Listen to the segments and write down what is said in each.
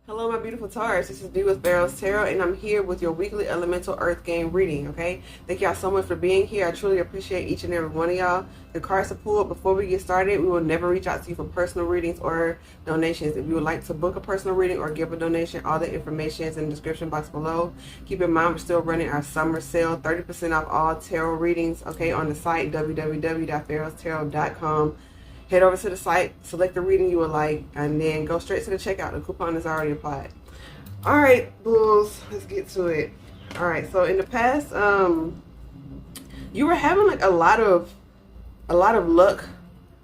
Hello, my beautiful Taurus. This is B with PharaohsTarot, and I'm here with your weekly elemental earth game reading, okay? Thank y'all so much for being here. I truly appreciate each and every one of y'all. The cards are pulled. Before we get started, we will never reach out to you for personal readings or donations. If you would like to book a personal reading or give a donation, all the information is in the description box below. Keep in mind, we're still running our summer sale, 30% off all tarot readings, okay, on the site, www.PharaohsTarot.com. Head over to the site, select the reading you would like, and then go straight to the checkout. The coupon is already applied. All right, Bulls, let's get to it. All right, so in the past, you were having like a lot of luck,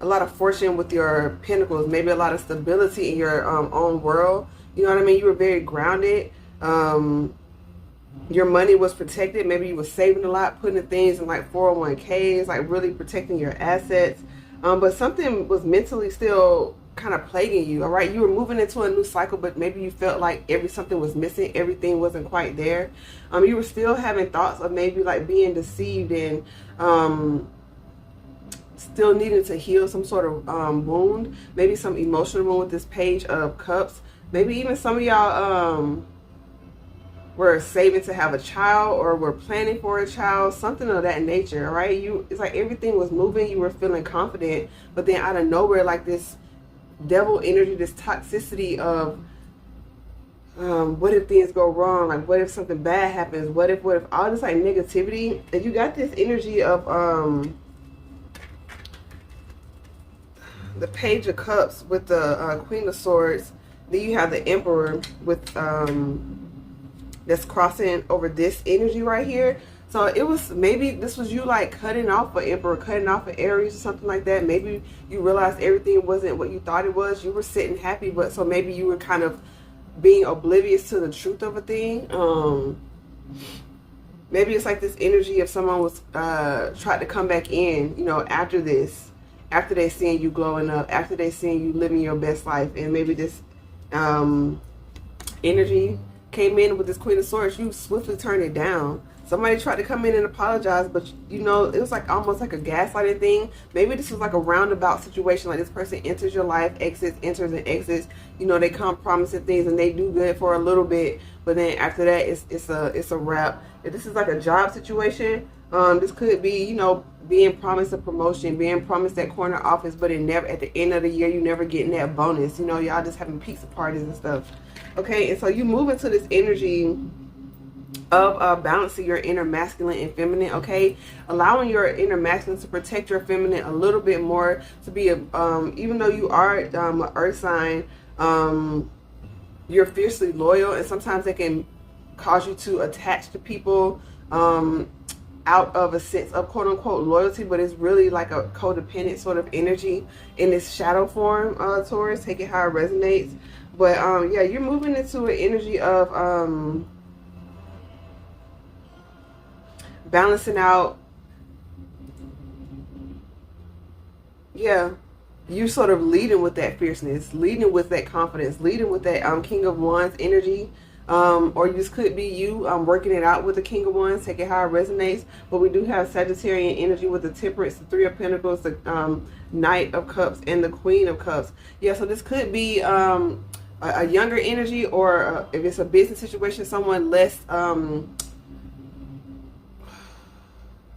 a lot of fortune with your pentacles, maybe a lot of stability in your own world. You know what I mean? You were very grounded. Your money was protected. Maybe you were saving a lot, putting things in like 401ks, like really protecting your assets. But something was mentally still kind of plaguing you, all right? You were moving into a new cycle, but maybe you felt like something was missing. Everything wasn't quite there. You were still having thoughts of maybe like being deceived and still needing to heal some sort of wound, maybe some emotional wound with this Page of Cups. Maybe even some of y'all were saving to have a child or were planning for a child, something of that nature, all right? It's like everything was moving, you were feeling confident, but then out of nowhere, like this devil energy, this toxicity of what if things go wrong? Like, what if something bad happens? What if all this like negativity, and you got this energy of the Page of Cups with the Queen of Swords. Then you have the Emperor with that's crossing over this energy right here. So it was, maybe this was you like cutting off an Emperor, cutting off an Aries or something like that. Maybe you realized everything wasn't what you thought it was. You were sitting happy, but so maybe you were kind of being oblivious to the truth of a thing. Maybe it's like this energy of someone was tried to come back in, you know, after this, after they seeing you glowing up, after they seeing you living your best life, and maybe this energy came in with this Queen of Swords. You swiftly turned it down. Somebody tried to come in and apologize, but you know, it was like almost like a gaslighting thing. Maybe this was like a roundabout situation, like this person enters your life, exits, enters and exits. You know, they come promising things and they do good for a little bit, but then after that it's a wrap. If this is like a job situation, this could be, you know, being promised a promotion, being promised that corner office, but it never, at the end of the year, you never getting that bonus. You know, y'all just having pizza parties and stuff. Okay, and so you move into this energy of balancing your inner masculine and feminine, okay? Allowing your inner masculine to protect your feminine a little bit more, to be, even though you are an earth sign, you're fiercely loyal, and sometimes they can cause you to attach to people out of a sense of quote-unquote loyalty, but it's really like a codependent sort of energy in this shadow form, Taurus. Take it how it resonates. But yeah, you're moving into an energy of balancing out. Yeah, you're sort of leading with that fierceness, leading with that confidence, leading with that King of Wands energy. Or this could be you working it out with the King of Wands. Take it how it resonates. But we do have Sagittarian energy with the Temperance, the Three of Pentacles, the Knight of Cups, and the Queen of Cups. Yeah, so this could be a younger energy, or if it's a business situation, someone less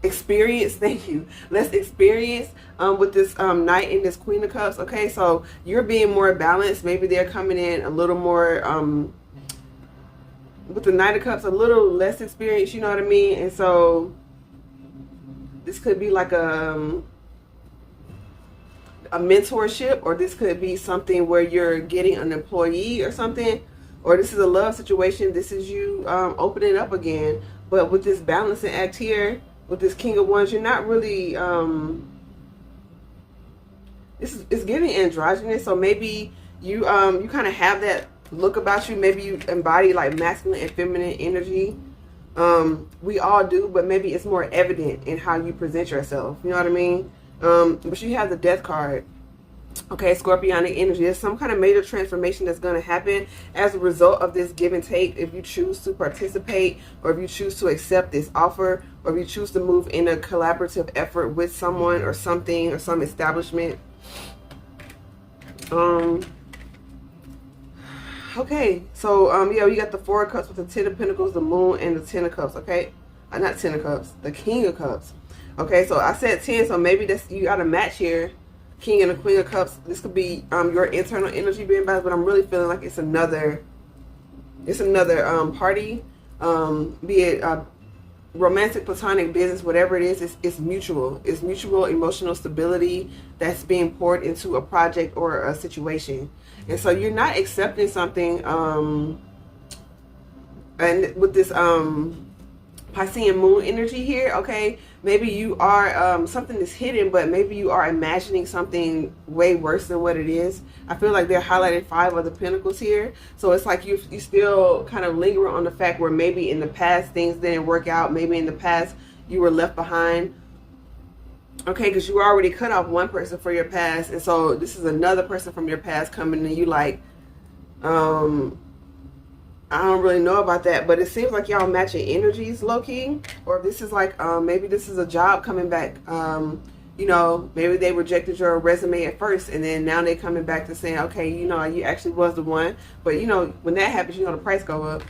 experienced. Thank you. Less experienced with this Knight and this Queen of Cups. Okay, so you're being more balanced. Maybe they're coming in a little more with the Knight of Cups, a little less experienced, you know what I mean? And so this could be like a mentorship, or this could be something where you're getting an employee or something, or this is a love situation. This is you opening up again. But with this balancing act here, with this King of Wands, you're not really it's giving androgynous. So maybe you you kind of have that look about you. Maybe you embody like masculine and feminine energy. We all do, but maybe it's more evident in how you present yourself, you know what I mean? But you have the Death card. Okay, Scorpionic energy. There's some kind of major transformation that's going to happen as a result of this give and take. If you choose to participate, or if you choose to accept this offer, or if you choose to move in a collaborative effort with someone or something or some establishment. Okay, so yeah, we got the Four of Cups with the Ten of Pentacles, the Moon, and the Ten of Cups. Okay, not Ten of Cups, the King of Cups. Okay, so I said 10, so maybe that's, you got a match here, King and the Queen of Cups. This could be your internal energy being balanced, but I'm really feeling like it's another party, be it romantic, platonic, business, whatever it is. It's mutual. It's mutual emotional stability that's being poured into a project or a situation. And so you're not accepting something, and with this Piscean moon energy here, okay, maybe you are, something is hidden, but maybe you are imagining something way worse than what it is. I feel like they're highlighting 5 of the Pentacles here. So it's like you still kind of linger on the fact where maybe in the past things didn't work out. Maybe in the past you were left behind. Okay, because you already cut off one person for your past. And so this is another person from your past coming and you like, I don't really know about that, but it seems like y'all matching energies, low-key. Or this is like, maybe this is a job coming back. You know, maybe they rejected your resume at first, and then now they're coming back to saying, okay, you know, you actually was the one. But, you know, when that happens, you know, the price go up.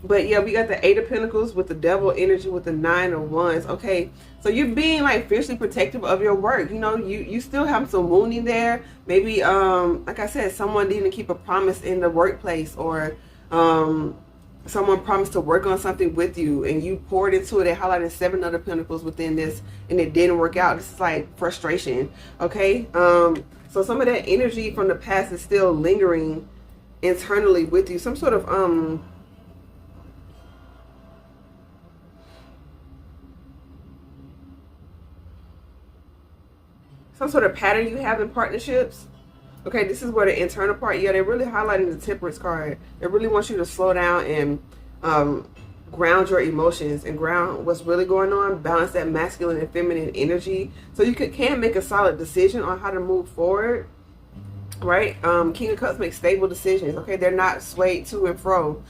But, yeah, we got the 8 of Pentacles with the Devil energy with the 9 of Wands. Okay, so you're being, like, fiercely protective of your work. You know, you still have some wounding there. Maybe, like I said, someone didn't keep a promise in the workplace, or someone promised to work on something with you, and you poured into it. They highlighted 7 other Pentacles within this, and it didn't work out. This is, like, frustration, okay? So some of that energy from the past is still lingering internally with you. Some sort of, some sort of pattern you have in partnerships. Okay, this is where the internal part, yeah, they're really highlighting the Temperance card. They really want you to slow down and ground your emotions and ground what's really going on, balance that masculine and feminine energy, so you can make a solid decision on how to move forward, right? King of Cups make stable decisions, okay? They're not swayed to and fro.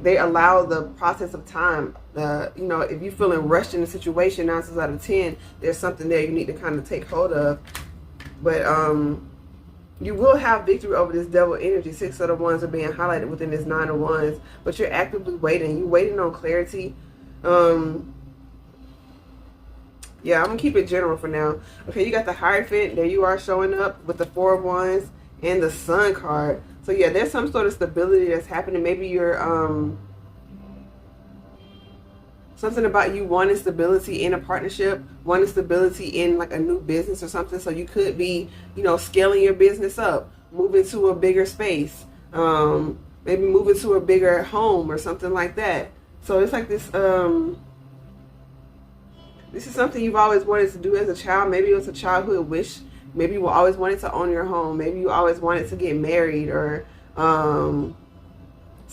They allow the process of time. You know, if you're feeling rushed in a situation, 9 times out of 10, there's something there you need to kind of take hold of. But you will have victory over this Devil energy. 6 of the Wands are being highlighted within this 9 of Wands, but you're actively waiting. You're waiting on clarity. Yeah, I'm gonna keep it general for now. Okay, you got the Hierophant. There you are showing up with the 4 of Wands and the Sun card. So yeah, there's some sort of stability that's happening. Maybe you're something about you wanting stability in a partnership, wanting stability in like a new business or something. So you could be, you know, scaling your business up, moving to a bigger space, maybe moving to a bigger home or something like that. So it's like this, this is something you've always wanted to do as a child. Maybe it was a childhood wish. Maybe you always wanted to own your home. Maybe you always wanted to get married, or some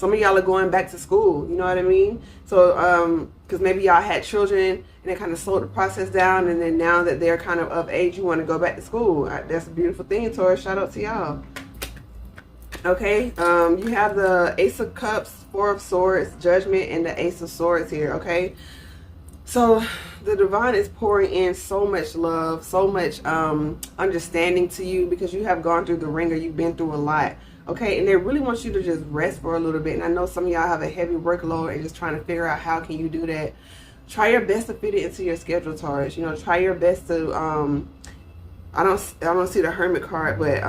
of y'all are going back to school. You know what I mean? So, because maybe y'all had children and it kind of slowed the process down, and then now that they're kind of age, you want to go back to school. That's a beautiful thing, Taurus. Shout out to y'all. Okay, you have the Ace of Cups, 4 of Swords, Judgment, and the Ace of Swords here, okay? So the divine is pouring in so much love, so much understanding to you, because you have gone through the ringer. You've been through a lot, okay? And they really want you to just rest for a little bit. And I know some of y'all have a heavy workload and just trying to figure out how can you do that. Try your best to fit it into your schedule, Taurus. You know, try your best to, I don't see the Hermit card, but,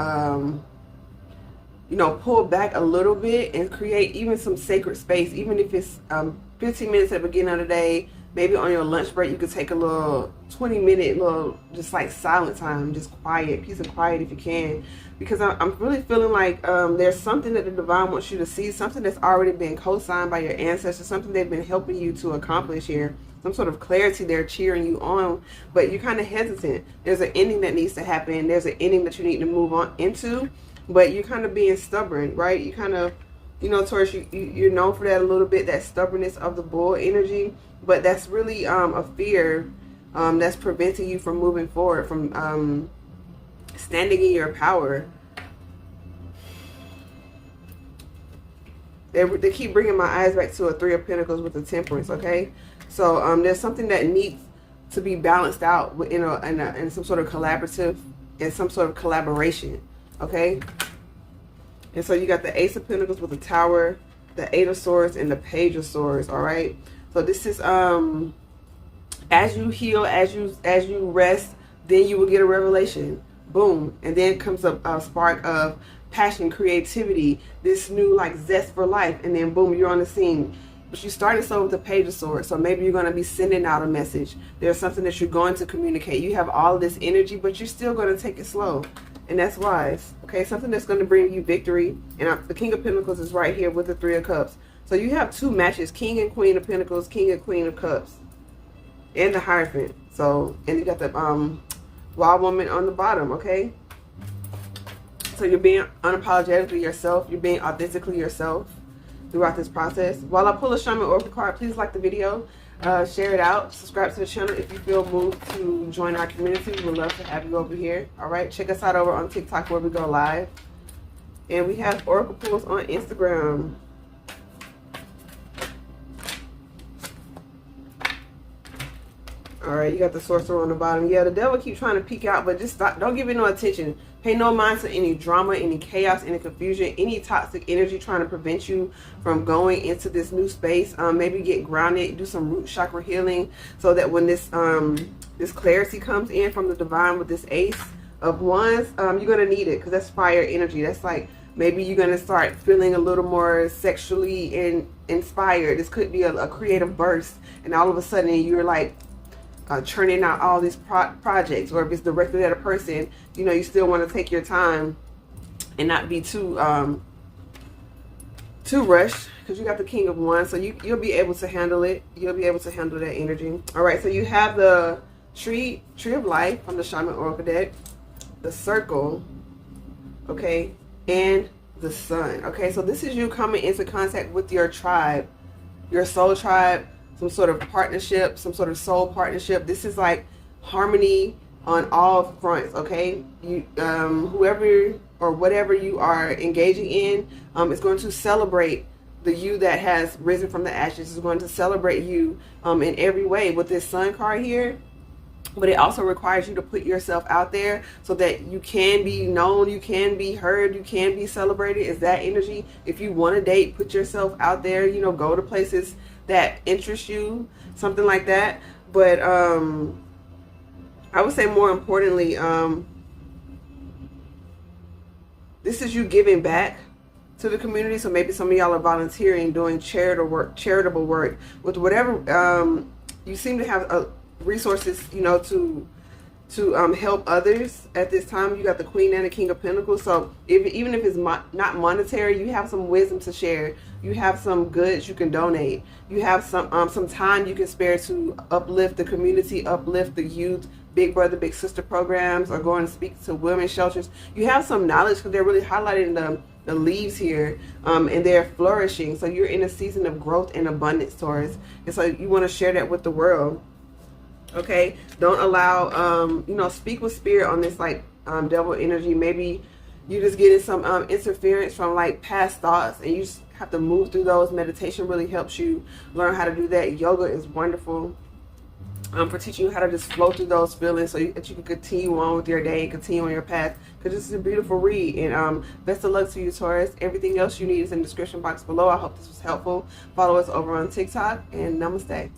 you know, pull back a little bit and create even some sacred space, even if it's 15 minutes at the beginning of the day. Maybe on your lunch break, you could take a little 20-minute little, just like silent time, just quiet, peace and quiet if you can. Because I'm really feeling like there's something that the divine wants you to see, something that's already been co-signed by your ancestors, something they've been helping you to accomplish here. Some sort of clarity they're cheering you on, but you're kind of hesitant. There's an ending that needs to happen. There's an ending that you need to move on into, but you're kind of being stubborn, right? You kind of, you know, Taurus, you're known for that a little bit, that stubbornness of the bull energy. But that's really a fear that's preventing you from moving forward, from standing in your power. They keep bringing my eyes back to a 3 of Pentacles with the Temperance, okay? So there's something that needs to be balanced out in some sort of collaborative, in some sort of collaboration, okay? And so you got the Ace of Pentacles with the Tower, the Eight of Swords, and the Page of Swords. All right. So this is as you heal, as you rest, then you will get a revelation. Boom. And then comes a spark of passion, creativity, this new like zest for life, and then boom, you're on the scene. But you started so with the Page of Swords, so maybe you're going to be sending out a message. There's something that you're going to communicate. You have all of this energy, but you're still going to take it slow, and that's wise. Okay, something that's going to bring you victory. And the King of Pentacles is right here with the Three of Cups. So you have two matches: King and Queen of Pentacles, King and Queen of Cups, and the Hierophant. So, and you got the Wild Woman on the bottom. Okay. So you're being unapologetically yourself. You're being authentically yourself throughout this process. While I pull a Shaman Oracle card, please like the video, share it out, subscribe to the channel if you feel moved to join our community. We would love to have you over here. All right, check us out over on TikTok where we go live. And we have Oracle pulls on Instagram. All right, you got the Sorcerer on the bottom. Yeah, the devil keep trying to peek out, but just stop. Don't give it no attention. Pay no mind to any drama, any chaos, any confusion, any toxic energy trying to prevent you from going into this new space. Maybe get grounded, do some root chakra healing, so that when this this clarity comes in from the divine with this Ace of Wands, you're gonna need it, because that's fire energy. That's like maybe you're gonna start feeling a little more sexually inspired. This could be a creative burst, and all of a sudden you're like churning out all these projects. Or if it's directed at a person, you know, you still want to take your time and not be too rushed, because you got the King of Wands. So you'll be able to handle it. You'll be able to handle that energy. All right, so you have the tree of life from the Shaman Oracle deck, the Circle, okay, and the Sun. Okay, so this is you coming into contact with your tribe, your soul tribe, some sort of partnership, some sort of soul partnership. This is like harmony on all fronts. Okay, you whoever or whatever you are engaging in is going to celebrate the you that has risen from the ashes. Is going to celebrate you in every way with this Sun card here. But it also requires you to put yourself out there so that you can be known, you can be heard, you can be celebrated. Is that energy? If you want to date, put yourself out there, you know, go to places that interest you, something like that. But I would say more importantly, this is you giving back to the community. So maybe some of y'all are volunteering, doing charitable work with whatever you seem to have resources, you know, to help others at this time. You got the Queen and the King of Pentacles. So even if it's not monetary, you have some wisdom to share. You have some goods you can donate. You have some time you can spare to uplift the community, uplift the youth, Big Brother, Big Sister programs, or going to speak to women's shelters. You have some knowledge, because they're really highlighting the leaves here, and they're flourishing. So you're in a season of growth and abundance, Taurus. And so you want to share that with the world. Okay, don't allow you know, speak with spirit on this like devil energy. Maybe you're just getting some interference from like past thoughts, and you just have to move through those. Meditation really helps you learn how to do that. Yoga is wonderful for teaching you how to just flow through those feelings, so that you can continue on with your day and continue on your path, because this is a beautiful read. And best of luck to you, Taurus. Everything else you need is in the description box below. I hope this was helpful. Follow us over on TikTok, and namaste.